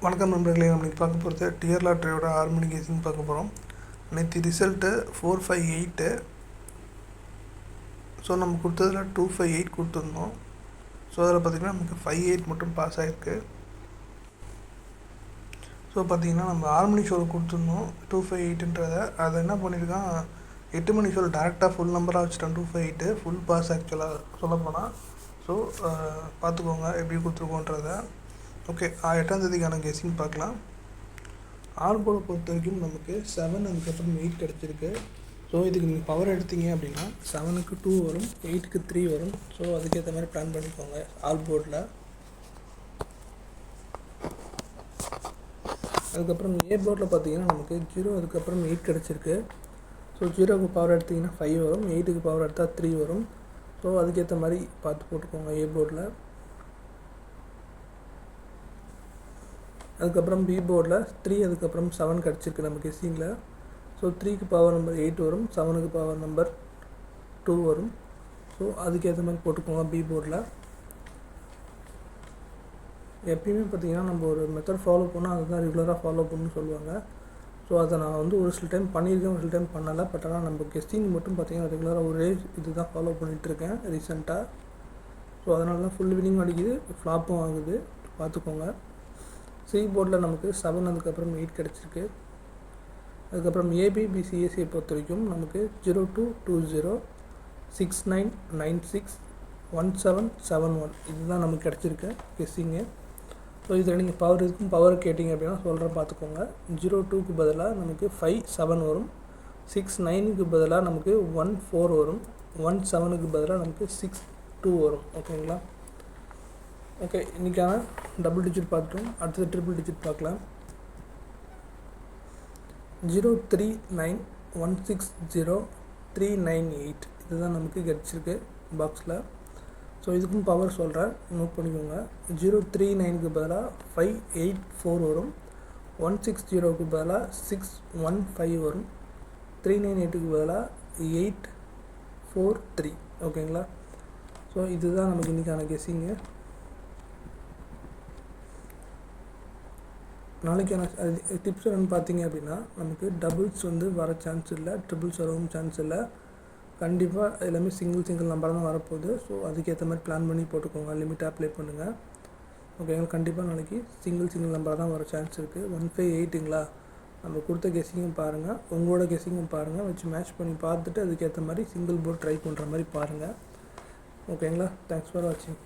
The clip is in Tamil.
வணக்கம் நண்பர்களே, நம்ம இன்றைக்கி பார்க்க போகிறது டியர் லாட்டரியோட 6 மணி கேசிங் பார்க்க போகிறோம். நேற்று ரிசல்ட்டு 458. ஸோ நம்ம கொடுத்ததில் 258 கொடுத்துருந்தோம். ஸோ அதில் பார்த்திங்கன்னா நமக்கு 58 மட்டும் பாஸ் ஆகிருக்கு. ஸோ பார்த்திங்கன்னா நம்ம 6 மணி ஷோவில் கொடுத்துருந்தோம் 258ன்றதை. அதை என்ன பண்ணியிருக்கான், 8 மணி ஷோவில் டேரெக்டாக ஃபுல் நம்பராக வச்சுட்டான். 258 ஃபுல் பாஸ் ஆக்சுவலாக சொல்ல போனால். ஸோ பார்த்துக்கோங்க எப்படி கொடுத்துருக்கோன்றதை. ஓகே, 8ஆம் தேதிக்கான கெஸ்ஸிங் பார்க்கலாம். ஆல் போர்டை பொறுத்த வரைக்கும் நமக்கு 7 அதுக்கப்புறம் 8 கிடச்சிருக்கு. ஸோ இதுக்கு நீங்கள் பவர் எடுத்தீங்க அப்படின்னா 7க்கு 2 வரும், 8க்கு 3 வரும். ஸோ அதுக்கேற்ற மாதிரி பிளான் பண்ணிக்கோங்க ஆல் போர்டில். அதுக்கப்புறம் ஏ போர்டில் பார்த்தீங்கன்னா நமக்கு 0 அதுக்கப்புறம் 8 கிடச்சிருக்கு. ஸோ 0க்கு பவர் எடுத்திங்கன்னா 5 வரும், 8க்கு பவர் எடுத்தால் 3 வரும். ஸோ அதுக்கேற்ற மாதிரி பார்த்து போட்டுக்கோங்க ஏ போர்டில். அதுக்கப்புறம் பி போர்டில் 3 அதுக்கப்புறம் 7 கிடச்சிருக்கு நம்ம கெஸ்ஸிங்கில். ஸோ 3க்கு பவர் நம்பர் 8 வரும், 7க்கு பவர் நம்பர் 2 வரும். ஸோ அதுக்கேற்ற மாதிரி போட்டுக்கோங்க பி போர்டில். எப்பயுமே பார்த்திங்கன்னா நம்ம ஒரு மெத்தட் ஃபாலோ பண்ணால் அதுதான் ரெகுலராக ஃபாலோ பண்ணணும்னு சொல்லுவாங்க. ஸோ அதை நான் ஒரு சில டைம் பண்ணியிருக்கேன், ஒரு சில டைம் பண்ணலை. பட் ஆனால் நம்ம கெஸ்டிங் மட்டும் பார்த்திங்கன்னா ரெகுலராக ஒரே இது தான் ஃபாலோ பண்ணிகிட்ருக்கேன் ரீசெண்டாக. ஸோ அதனால தான் ஃபுல் வினிங் அடிக்குது, ஃப்ளாப்பும் ஆகுது, பார்த்துக்கோங்க. சி போர்டில் நமக்கு 7 அதுக்கப்புறம் 8 கிடச்சிருக்கு. அதுக்கப்புறம் ஏபிபிசிஎஸ்சியை பொறுத்த வரைக்கும் நமக்கு 0220 6996 1771 இதுதான் நமக்கு கிடச்சிருக்கு கெஸ்ஸிங்கு. ஸோ இதில் நீங்கள் பவர் இருக்கும், பவர் கேட்டிங்க அப்படின்னா சொல்கிறேன் பார்த்துக்கோங்க. 02க்கு பதிலாக நமக்கு 57 வரும், 69க்கு பதிலாக நமக்கு 14 வரும், 17க்கு பதிலாக நமக்கு 62 வரும். ஓகேங்களா? ஓகே, இன்றைக்கான டபுள் டிஜிட் பார்த்துட்டோம். அடுத்தது ட்ரிபிள் டிஜிட் பார்க்கலாம். 039160 இதுதான் நமக்கு கிடச்சிருக்கு பாக்ஸில். ஸோ இதுக்கும் பவர் சொல்கிறேன், நோட் பண்ணிக்கோங்க. 039க்கு பதிலாக 584 வரும், 160க்கு பதிலாக 615 வரும், 398க்கு பதிலாக 843. ஓகேங்களா? ஸோ இதுதான் நமக்கு இன்றைக்கான கெஸ்ஸிங்கு. நாளைக்கான டிப்ஸ் என்னென்னு பார்த்தீங்க அப்படின்னா, நமக்கு டபுள்ஸ் வர சான்ஸ் இல்லை, ட்ரிபிள்ஸ் வரவும் சான்ஸ் இல்லை. கண்டிப்பாக எல்லாமே சிங்கிள் நம்பர் தான் வரப்போகுது. ஸோ அதுக்கேற்ற மாதிரி பிளான் பண்ணி போட்டுக்கோங்க, லிமிட் அப்ளை பண்ணுங்கள். ஓகேங்களா? கண்டிப்பாக நாளைக்கு சிங்கிள் நம்பர் தான் வர சான்ஸ் இருக்குது. 158ங்களா, நம்ம கொடுத்த கெஸ்ஸிங்கும் பாருங்கள், உங்களோட கெஸ்ஸிங்கும் பாருங்கள், வச்சு மேட்ச் பண்ணி பார்த்துட்டு அதுக்கேற்ற மாதிரி சிங்கிள் போர்ட் ட்ரை பண்ணுற மாதிரி பாருங்கள். ஓகேங்களா? தேங்க்ஸ் ஃபார் வாட்சிங்.